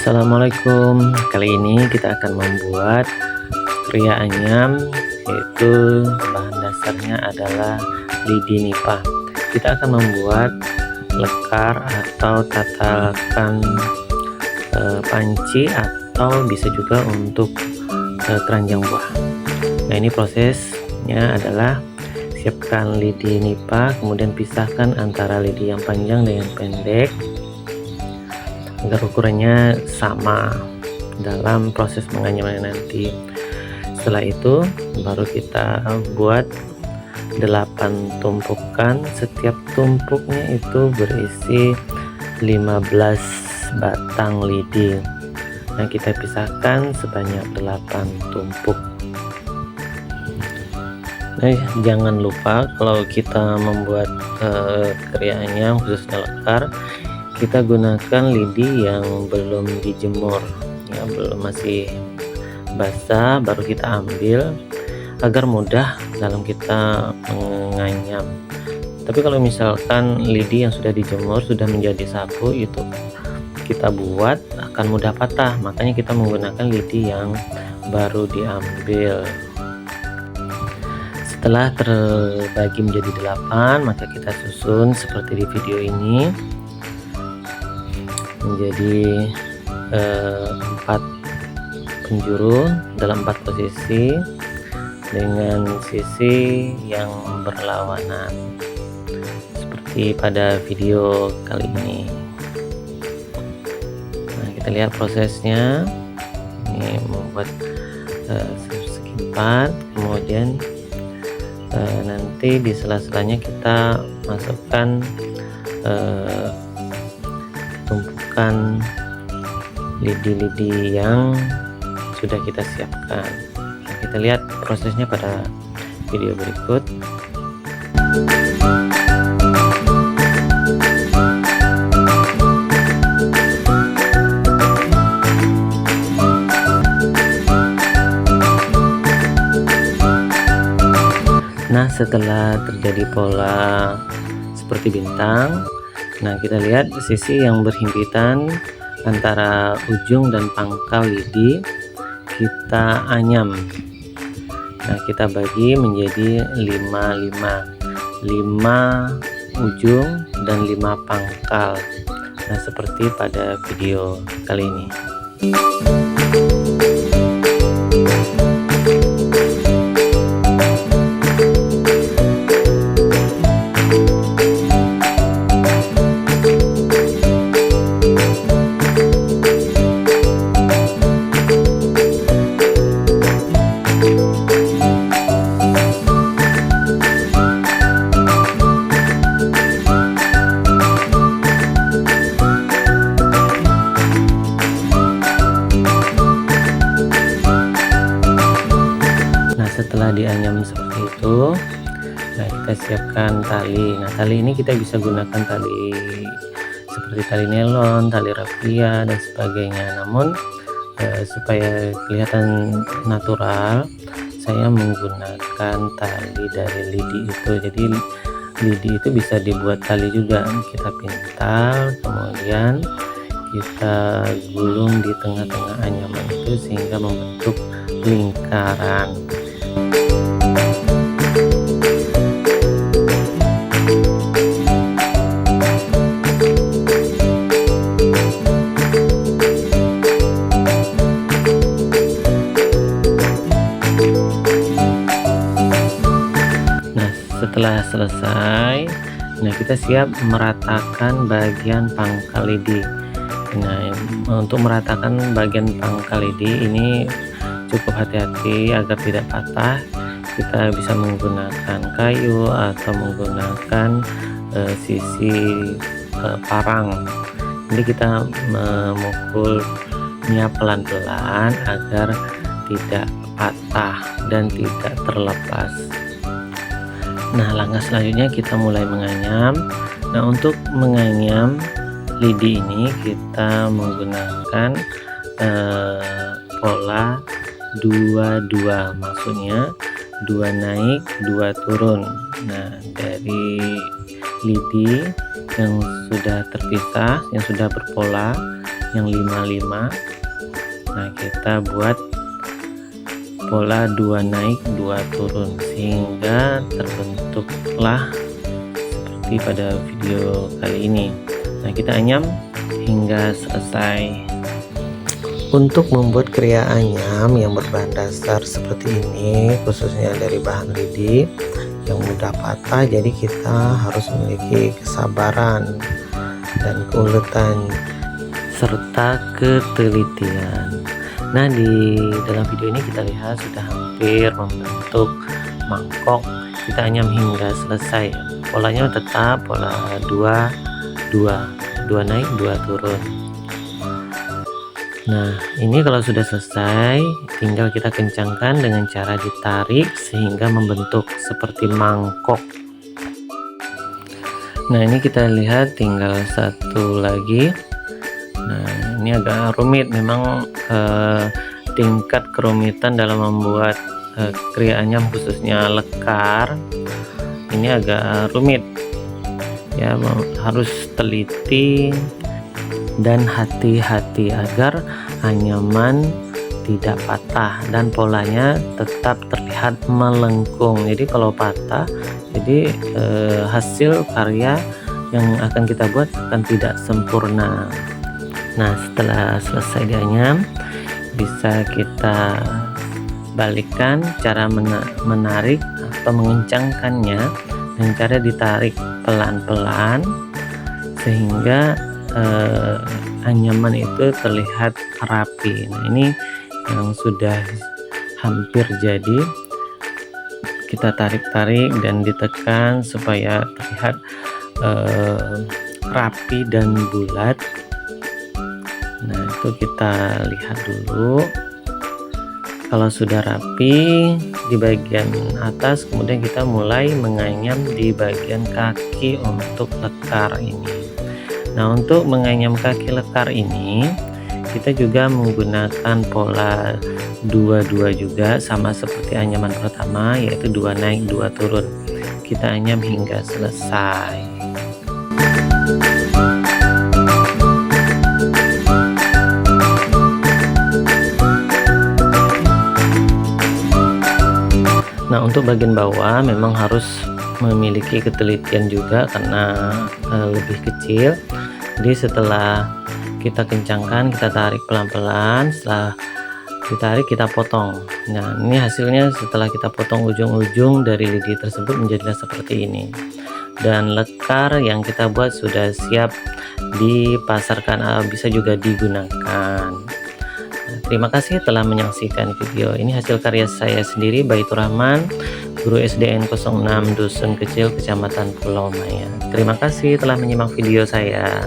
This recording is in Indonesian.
Assalamualaikum. Kali ini kita akan membuat kria anyam, yaitu bahan dasarnya adalah lidi nipah. Kita akan membuat lekar atau tatakan panci, atau bisa juga untuk keranjang buah. Nah, ini prosesnya adalah siapkan lidi nipah, kemudian pisahkan antara lidi yang panjang dan yang pendek agar ukurannya sama dalam proses menganyamnya nanti. Setelah itu baru kita buat 8 tumpukan. Setiap tumpuknya itu berisi 15 batang lidi. Nah, kita pisahkan sebanyak 8 tumpuk. Nah, jangan lupa kalau kita membuat kria anyam khususnya lekar, kita gunakan lidi yang belum dijemur, ya, masih basah, baru kita ambil agar mudah dalam kita menganyam. Tapi kalau misalkan lidi yang sudah dijemur sudah menjadi sapu, itu kita buat akan mudah patah, makanya kita menggunakan lidi yang baru diambil. Setelah terbagi menjadi 8, maka kita susun seperti di video ini menjadi 4 penjuru dalam 4 posisi dengan sisi yang berlawanan seperti pada video kali ini. Nah, kita lihat prosesnya. Ini membuat segi 4, kemudian nanti di sela-selanya kita masukkan tumpukan lidi-lidi yang sudah kita siapkan. Nah, kita lihat prosesnya pada video berikut. Nah, setelah terjadi pola seperti bintang, nah kita lihat sisi yang berhimpitan antara ujung dan pangkal lidi kita anyam. Nah, kita bagi menjadi 5 ujung dan 5 pangkal. Nah, seperti pada video kali ini. Setelah dianyam seperti itu, nah kita siapkan tali. Nah, tali ini kita bisa gunakan tali seperti tali nelon, tali rafia dan sebagainya. Namun supaya kelihatan natural, saya menggunakan tali dari lidi itu. Jadi lidi itu bisa dibuat tali juga. Kita pintal, kemudian kita gulung di tengah-tengah anyaman itu sehingga membentuk lingkaran. Setelah selesai, nah kita siap meratakan bagian pangkal lidi. Nah, untuk meratakan bagian pangkal lidi ini cukup hati-hati agar tidak patah. Kita bisa menggunakan kayu atau menggunakan sisi parang. Jadi kita memukulnya pelan-pelan agar tidak patah dan tidak terlepas. Nah, langkah selanjutnya kita mulai menganyam. Nah, untuk menganyam lidi ini kita menggunakan pola 2-2, maksudnya 2 naik 2 turun. Nah, dari lidi yang sudah terpisah, yang sudah berpola, yang 55. Nah, kita buat pola 2 naik 2 turun sehingga terbentuklah seperti pada video kali ini. Nah, kita anyam hingga selesai. Untuk membuat kriya anyam yang berbahan dasar seperti ini, khususnya dari bahan lidi yang mudah patah, jadi kita harus memiliki kesabaran dan keuletan serta ketelitian. Nah, di dalam video ini kita lihat sudah hampir membentuk mangkok. Kita anyam hingga selesai. Polanya tetap pola 2 naik 2 turun. Nah, ini kalau sudah selesai, tinggal kita kencangkan dengan cara ditarik sehingga membentuk seperti mangkok. Nah, ini kita lihat tinggal satu lagi. Nah, ini agak rumit memang, tingkat kerumitan dalam membuat kriya anyam khususnya lekar ini agak rumit ya, harus teliti dan hati-hati agar anyaman tidak patah dan polanya tetap terlihat melengkung. Jadi kalau patah, jadi hasil karya yang akan kita buat akan tidak sempurna. Nah, setelah selesai dianyam, bisa kita balikkan cara menarik atau mengencangkannya dengan cara ditarik pelan-pelan sehingga anyaman itu terlihat rapi. Nah, ini yang sudah hampir jadi, kita tarik-tarik dan ditekan supaya terlihat rapi dan bulat. Nah, itu kita lihat dulu. Kalau sudah rapi di bagian atas, kemudian kita mulai menganyam di bagian kaki untuk lekar ini. Nah, untuk menganyam kaki lekar ini kita juga menggunakan pola 2 juga, sama seperti anyaman pertama, yaitu 2 naik 2 turun. Kita anyam hingga selesai. Nah, untuk bagian bawah memang harus memiliki ketelitian juga karena lebih kecil. Jadi setelah kita kencangkan, kita tarik pelan-pelan, setelah ditarik kita potong. Nah, ini hasilnya setelah kita potong ujung-ujung dari lidi tersebut menjadilah seperti ini. Dan lekar yang kita buat sudah siap dipasarkan, bisa juga digunakan. Nah, terima kasih telah menyaksikan video ini. Hasil karya saya sendiri, Baitur Rahman, guru SDN 06 Dusun Kecil, Kecamatan Pulau Maya. Terima kasih telah menyimak video saya.